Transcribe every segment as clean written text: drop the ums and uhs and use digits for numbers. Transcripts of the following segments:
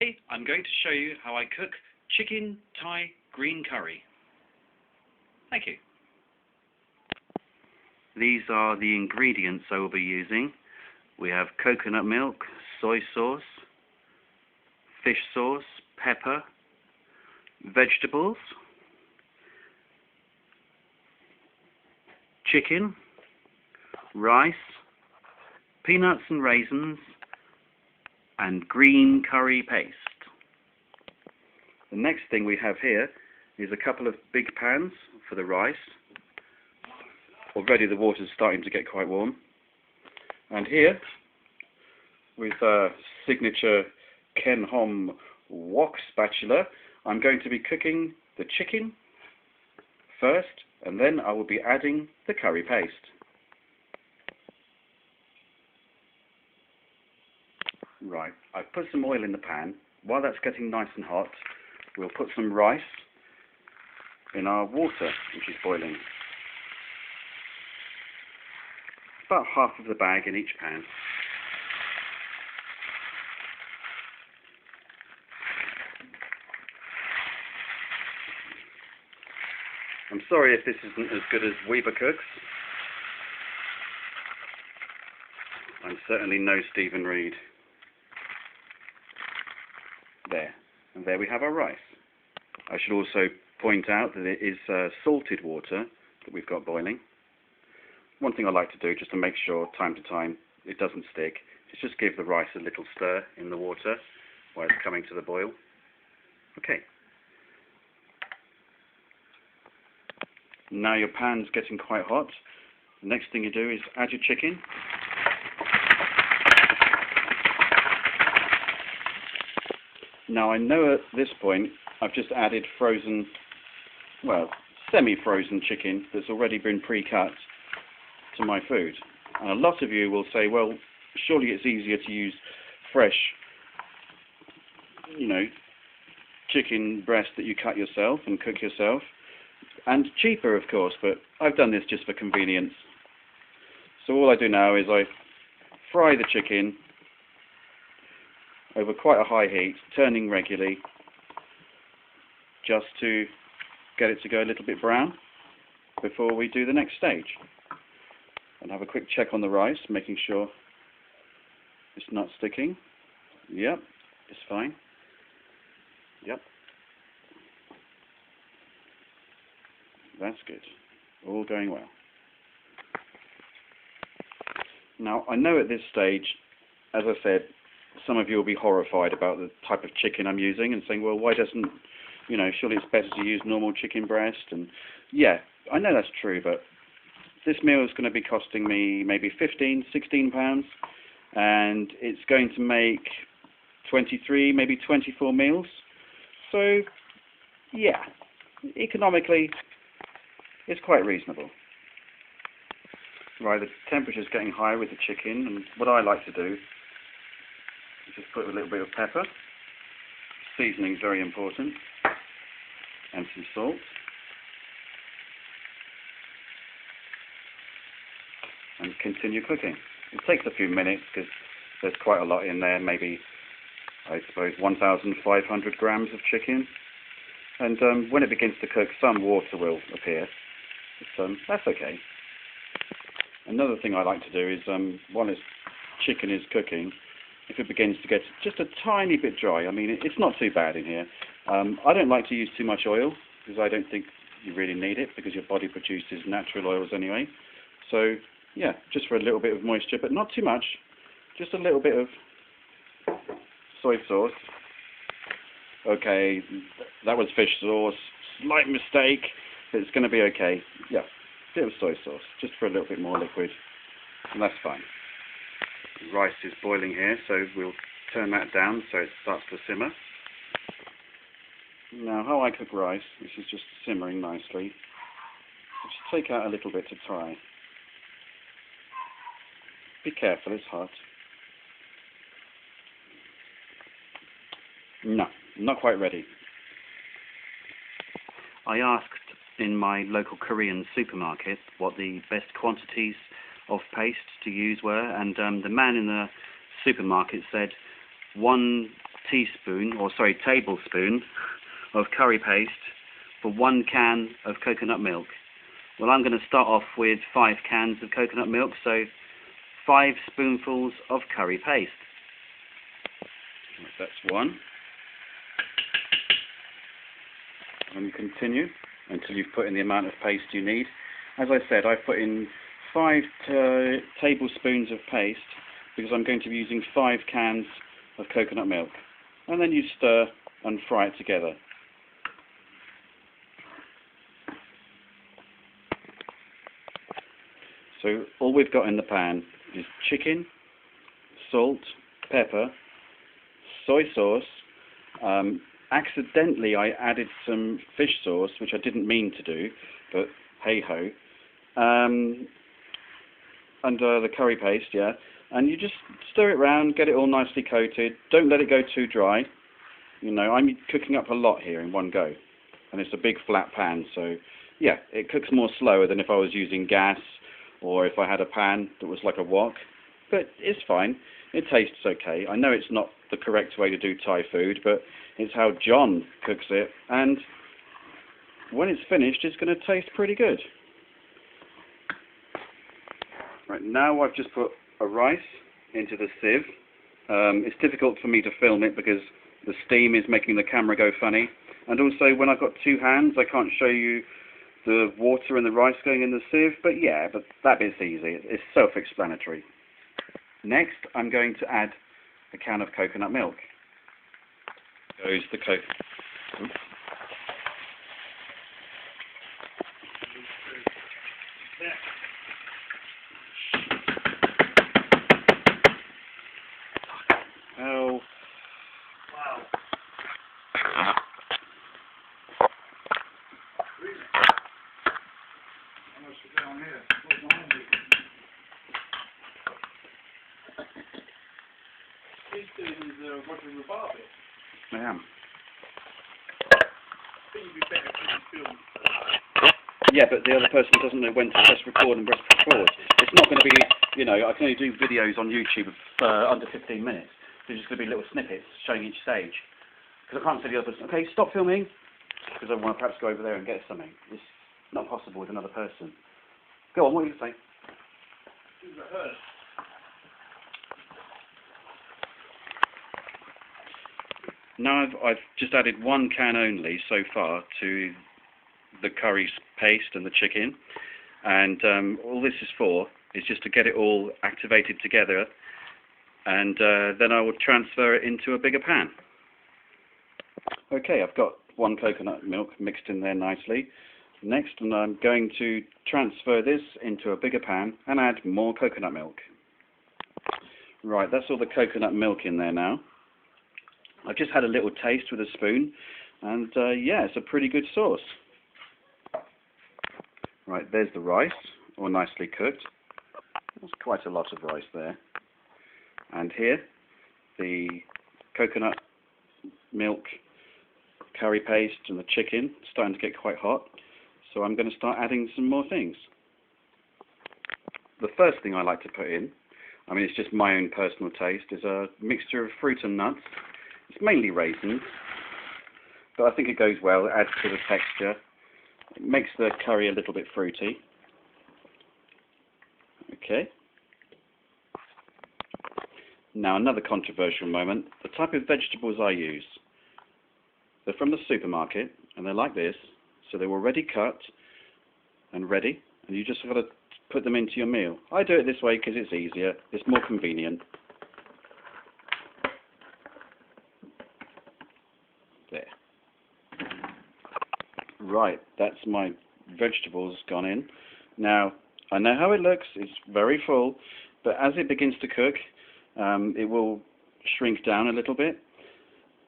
Today I'm going to show you how I cook chicken Thai green curry. Thank you. These are the ingredients I will be using. We have coconut milk, soy sauce, fish sauce, pepper, vegetables, chicken, rice, peanuts and raisins, and green curry paste. The next thing we have here is a couple of big pans for the rice. Already the water's starting to get quite warm. And here, with a signature Ken Hom wok spatula, I'm going to be cooking the chicken first, and then I will be adding the curry paste. Right, I've put some oil in the pan. While that's getting nice and hot, we'll put some rice in our water, which is boiling. About half of the bag in each pan. I'm sorry if this isn't as good as Weber cooks. I'm certainly no Stephen Reed. There. And there we have our rice. I should also point out that it is salted water that we've got boiling. One thing I like to do, just to make sure time to time it doesn't stick, is just give the rice a little stir in the water while it's coming to the boil. Okay. Now your pan's getting quite hot. The next thing you do is add your chicken. Now I know at this point I've just added frozen, well, semi-frozen chicken that's already been pre-cut to my food. And a lot of you will say, well, surely it's easier to use fresh, chicken breast that you cut yourself and cook yourself. And cheaper, of course, but I've done this just for convenience. So all I do now is I fry the chicken over quite a high heat, turning regularly, just to get it to go a little bit brown before we do the next stage. And have a quick check on the rice, making sure it's not sticking. Yep, it's fine. Yep. That's good. All going well. Now, I know at this stage, as I said, some of you will be horrified about the type of chicken I'm using and saying, well, why doesn't, surely it's better to use normal chicken breast? And yeah, I know that's true, but this meal is going to be costing me maybe 15, 16 pounds, and it's going to make 23, maybe 24 meals. So, yeah, economically, it's quite reasonable. Right, the temperature's getting higher with the chicken, and what I like to do is just put a little bit of pepper. Seasoning is very important, and some salt. And continue cooking. It takes a few minutes because there's quite a lot in there, maybe, I suppose, 1,500 grams of chicken. And when it begins to cook, some water will appear. But, that's okay. Another thing I like to do is, while this chicken is cooking, if it begins to get just a tiny bit dry, I mean, it's not too bad in here. I don't like to use too much oil, because I don't think you really need it, because your body produces natural oils anyway. So, yeah, just for a little bit of moisture, but not too much. Just a little bit of soy sauce. Okay, that was fish sauce. Slight mistake, but it's going to be okay. Yeah, bit of soy sauce, just for a little bit more liquid, and that's fine. The rice is boiling here, so we'll turn that down so it starts to simmer. Now, how I cook rice, this is just simmering nicely. Just take out a little bit to try. Be careful, it's hot. No, not quite ready. I asked in my local Korean supermarket what the best quantities of paste to use were, and the man in the supermarket said 1 tablespoon of curry paste for 1 can of coconut milk. Well, I'm going to start off with 5 cans of coconut milk, so 5 spoonfuls of curry paste. That's 1. And continue until you've put in the amount of paste you need. As I said, I've put in 5 tablespoons of paste because I'm going to be using 5 cans of coconut milk. And then you stir and fry it together. So all we've got in the pan is chicken, salt, pepper, soy sauce. Accidentally I added some fish sauce, which I didn't mean to do, but hey ho. And the curry paste, yeah. And you just stir it round, get it all nicely coated. Don't let it go too dry. You know, I'm cooking up a lot here in one go. And it's a big flat pan, so yeah, it cooks more slower than if I was using gas or if I had a pan that was like a wok. But it's fine. It tastes okay. I know it's not the correct way to do Thai food, but it's how John cooks it. And when it's finished, it's going to taste pretty good. Right, now I've just put a rice into the sieve. It's difficult for me to film it because the steam is making the camera go funny. And also, when I've got 2 hands, I can't show you the water and the rice going in the sieve. But yeah, but that bit's easy. It's self-explanatory. Next, I'm going to add a can of coconut milk. Goes the coconut. Oh. Wow. Down here. He's doing Roger Rabbit. I am. Yeah, but the other person doesn't know when to press record and press record. It's not going to be, you know, I can only do videos on YouTube of under 15 minutes. There's just going to be little snippets showing each stage. Because I can't say to the other person, okay, stop filming, because I want to perhaps go over there and get something. It's not possible with another person. Go on, what are you going to say? Now I've just added 1 can only so far to the curry paste and the chicken, and all this is for is just to get it all activated together, and then I will transfer it into a bigger pan. Okay, I've got 1 coconut milk mixed in there nicely. Next, I'm going to transfer this into a bigger pan and add more coconut milk. Right, that's all the coconut milk in there now. I've just had a little taste with a spoon, and yeah, it's a pretty good sauce. Right, there's the rice, all nicely cooked. There's quite a lot of rice there. And here, the coconut milk, curry paste, and the chicken starting to get quite hot. So I'm going to start adding some more things. The first thing I like to put in, I mean it's just my own personal taste, is a mixture of fruit and nuts. It's mainly raisins, but I think it goes well. It adds to the texture. It makes the curry a little bit fruity. Okay. Now another controversial moment. The type of vegetables I use. They're from the supermarket, and they're like this. So they're already cut and ready, and you just got to put them into your meal. I do it this way because it's easier. It's more convenient. There. Right, that's my vegetables gone in. Now, I know how it looks. It's very full, but as it begins to cook, it will shrink down a little bit.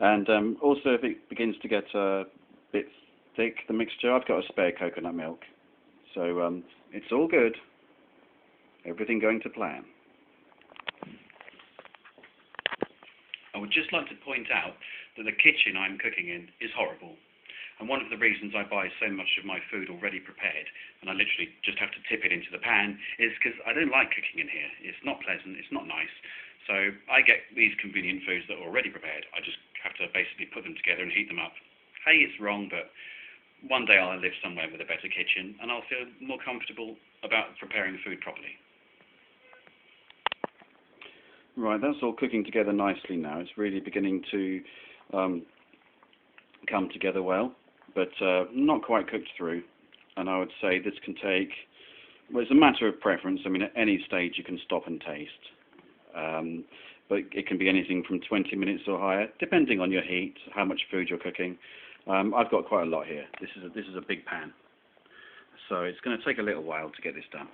And also, if it begins to get a bit thick, the mixture, I've got a spare coconut milk. So it's all good. Everything going to plan. I would just like to point out that the kitchen I'm cooking in is horrible. And one of the reasons I buy so much of my food already prepared, and I literally just have to tip it into the pan, is because I don't like cooking in here. It's not pleasant, it's not nice. So I get these convenient foods that are already prepared. I just have to basically put them together and heat them up. Hey, it's wrong, but one day I'll live somewhere with a better kitchen and I'll feel more comfortable about preparing food properly. Right, that's all cooking together nicely now. It's really beginning to come together well, but not quite cooked through. And I would say this can take, well, it's a matter of preference. I mean, at any stage you can stop and taste. But it can be anything from 20 minutes or higher, depending on your heat, how much food you're cooking. I've got quite a lot here. This is a big pan, so it's going to take a little while to get this done.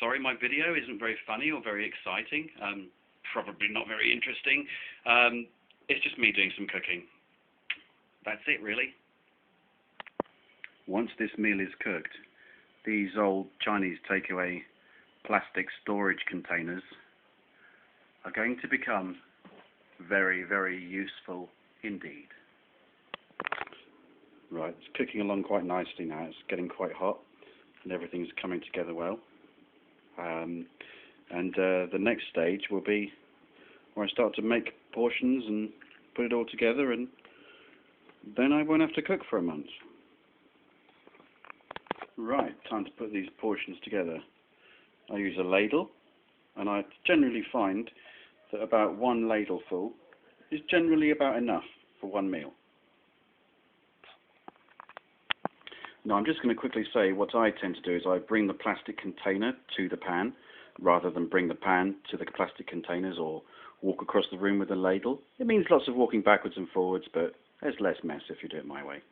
Sorry, my video isn't very funny or very exciting. Probably not very interesting. It's just me doing some cooking. That's it, really. Once this meal is cooked, these old Chinese takeaway plastic storage containers are going to become very, very useful indeed. Right, it's cooking along quite nicely now. It's getting quite hot and everything's coming together well. The next stage will be where I start to make portions and put it all together, and then I won't have to cook for a month. Right, time to put these portions together. I use a ladle, and I generally find that about one ladleful is generally about enough for one meal. Now I'm just going to quickly say what I tend to do is I bring the plastic container to the pan rather than bring the pan to the plastic containers or walk across the room with a ladle. It means lots of walking backwards and forwards, but there's less mess if you do it my way.